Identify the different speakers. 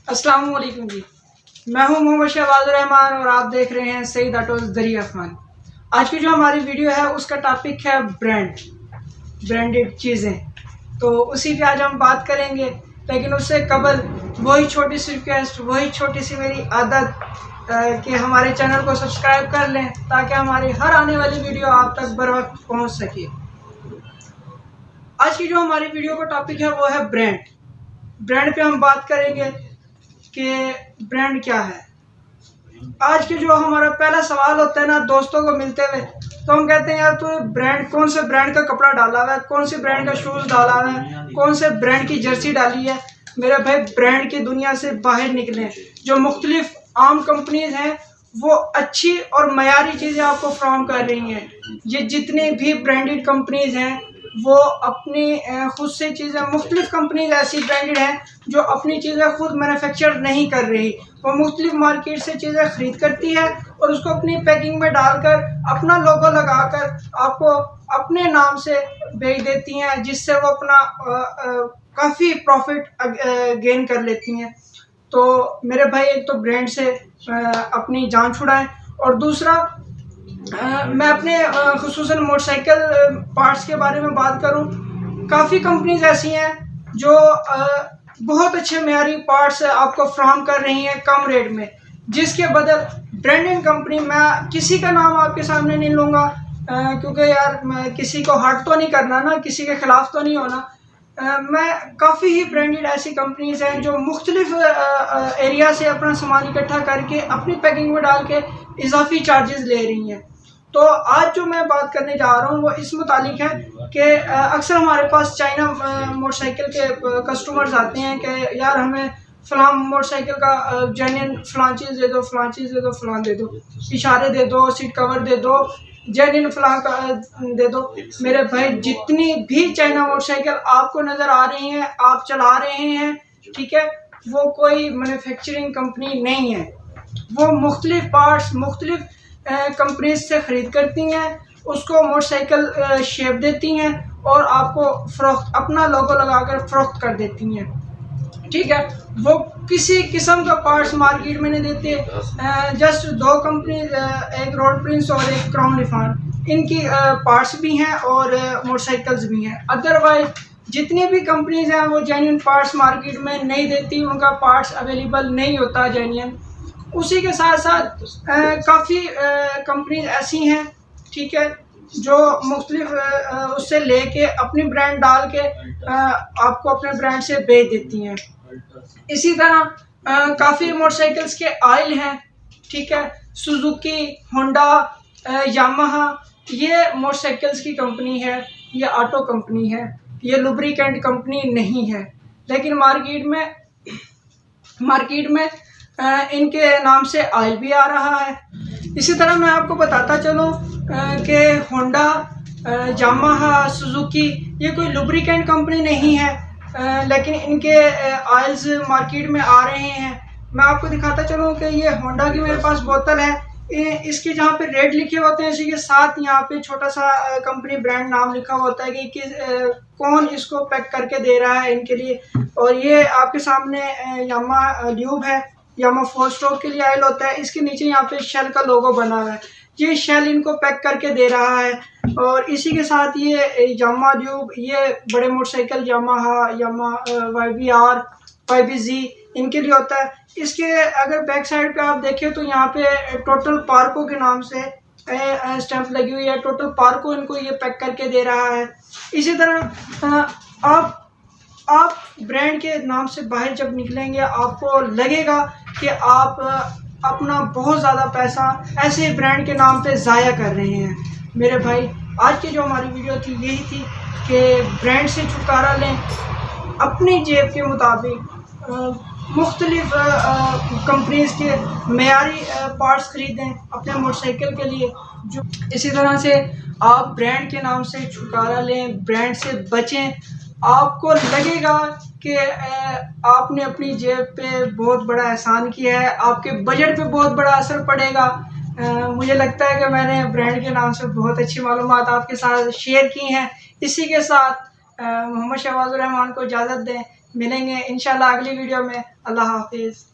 Speaker 1: अस्सलाम वालेकुम जी। मैं हूं मोहम्मद शहबाज़ुर-रहमान और आप देख रहे हैं सईद ऑटोज़ दरिया खान। आज की जो हमारी वीडियो है उसका टॉपिक है ब्रांडेड चीज़ें। तो उसी पे आज हम बात करेंगे, लेकिन उससे कबल वही छोटी सी रिक्वेस्ट, वही छोटी सी मेरी आदत कि हमारे चैनल को सब्सक्राइब कर लें ताकि हमारी हर आने वाली वीडियो आप तक बर वक्त पहुँच सके। आज की जो हमारी वीडियो का टॉपिक है वो है ब्रांड पे हम बात करेंगे कि ब्रांड क्या है। आज के जो हमारा पहला सवाल होता है ना दोस्तों को मिलते हुए, तो हम कहते हैं यार तू ब्रांड कौन से ब्रांड का कपड़ा डाला हुआ है, कौन से ब्रांड का शूज़ डाला हुआ है, कौन से ब्रांड की जर्सी डाली है। मेरे भाई ब्रांड की दुनिया से बाहर निकलें। जो मुख्तलिफ आम कंपनीज हैं वो अच्छी और मयारी चीज़ें आपको फ्राहम कर रही हैं। ये जितने भी ब्रांडेड कंपनीज हैं वो अपनी खुद से चीज़ें, मुख्तलिफ कंपनीज ऐसी ब्रांडेड हैं जो अपनी चीज़ें खुद मैन्युफैक्चर नहीं कर रही, वो मुख्तलिफ मार्केट से चीज़ें ख़रीद करती है और उसको अपनी पैकिंग में डालकर अपना लोगो लगाकर आपको अपने नाम से बेच देती हैं, जिससे वो अपना काफ़ी प्रॉफिट गेन कर लेती हैं। तो मेरे भाई एक तो ब्रांड से अपनी जान छुड़ाएं, और दूसरा मैं अपने खुसूसन मोटरसाइकिल पार्ट्स के बारे में बात करूं, काफ़ी कंपनीज ऐसी हैं जो बहुत अच्छे मयारी पार्ट्स आपको फ्राहम कर रही हैं कम रेट में, जिसके बदल ब्रांडेड कंपनी, मैं किसी का नाम आपके सामने नहीं लूँगा क्योंकि यार मैं किसी को हर्ट तो नहीं करना ना, किसी के ख़िलाफ़ तो नहीं होना। मैं काफ़ी ही ब्रांडेड ऐसी कंपनीज हैं जो मुख्तलिफ एरिया से अपना सामान इकट्ठा करके अपनी पैकिंग में डाल के इजाफी चार्जेस ले रही हैं। तो आज जो मैं बात करने जा रहा हूँ वो इस मुतालिक है कि अक्सर हमारे पास चाइना मोटरसाइकिल के कस्टमर्स आते हैं कि यार हमें फ़लाँ मोटरसाइकिल का जेन्युइन फ़लाँ चीज़ दे दो, फ़लाँ चीज़ दे दो, फ़लाँ दे दो, इशारे दे दो, सीट कवर दे दो, जेन्युइन फ़लाँ का दे दो। मेरे भाई जितनी भी चाइना मोटरसाइकिल आपको नज़र आ रही हैं, आप चला रहे हैं, ठीक है, वो कोई मैन्युफैक्चरिंग कंपनी नहीं है। वो मुख्तलिफ पार्ट्स मुख्तलिफ कंपनीज से ख़रीद करती हैं, उसको मोटरसाइकिल शेप देती हैं और आपको फ़रोख्त अपना लोगो लगाकर फ़रोख्त कर देती हैं, ठीक है। वो किसी किस्म का पार्ट्स मार्केट में नहीं देते। जस्ट दो कंपनी, एक रोड प्रिंस और एक क्राउन लिफान, इनकी पार्ट्स भी हैं और मोटरसाइकिल्स भी हैं। अदरवाइज जितनी भी कंपनीज हैं वो जेन्युइन पार्ट्स मार्केट में नहीं देती, उनका पार्ट्स अवेलेबल नहीं होता जेन्युइन। उसी के साथ साथ काफ़ी कंपनीज ऐसी हैं, ठीक है, जो मुख्तलिफ उससे लेके अपनी ब्रांड डाल के आपको अपने ब्रांड से बेच देती हैं। इसी तरह काफ़ी मोटरसाइकिल्स के ऑयल हैं, ठीक है, सुजुकी, होंडा, यामाहा, ये मोटरसाइकिल्स की कंपनी है, ये ऑटो कंपनी है, ये लुब्रिकेंट कंपनी नहीं है। लेकिन मार्केट में इनके नाम से ऑयल भी आ रहा है। इसी तरह मैं आपको बताता चलूँ कि होंडा, यामाहा, सुजुकी ये कोई लुब्रिकेंट कंपनी नहीं है, लेकिन इनके ऑयल्स मार्केट में आ रहे हैं। मैं आपको दिखाता चलूँ कि ये होंडा की मेरे पास बोतल है, इसके जहाँ पे रेट लिखे होते हैं इसी के साथ यहाँ पे छोटा सा कंपनी ब्रांड नाम लिखा होता है कि कौन इसको पैक करके दे रहा है इनके लिए। और ये आपके सामने यामा ल्यूब है, यामा 4 स्ट्रोक के लिए ऑयल होता है, इसके नीचे यहाँ पे शेल का लोगो बना हुआ है, ये शेल इनको पैक करके दे रहा है। और इसी के साथ ये यामा ल्यूब, ये बड़े मोटरसाइकिल यामा YBR, YBZ इनके लिए होता है। इसके अगर बैक साइड पे आप देखें तो यहाँ पे टोटल पार्को के नाम से स्टैंप लगी हुई है, टोटल पार्को इनको ये पैक करके दे रहा है। इसी तरह आप ब्रांड के नाम से बाहर जब निकलेंगे आपको लगेगा कि आप अपना बहुत ज़्यादा पैसा ऐसे ब्रांड के नाम पे ज़ाया कर रहे हैं। मेरे भाई आज की जो हमारी वीडियो थी यही थी कि ब्रांड से छुटकारा लें, अपनी जेब के मुताबिक मुख्तलिफ कंपनीज के मयारी पार्ट्स ख़रीदें अपने मोटरसाइकिल के लिए। जो इसी तरह से आप ब्रांड के नाम से छुटकारा लें, ब्रांड से बचें, आपको लगेगा कि आपने अपनी जेब पे बहुत बड़ा एहसान किया है, आपके बजट पे बहुत बड़ा असर पड़ेगा। मुझे लगता है कि मैंने ब्रांड के नाम से बहुत अच्छी मालूमात आपके साथ शेयर की हैं। इसी के साथ मोहम्मद शहबाज़ुर-रहमान को इजाज़त दें। मिलेंगे इंशाल्लाह अगली वीडियो में। अल्लाह हाफिज़।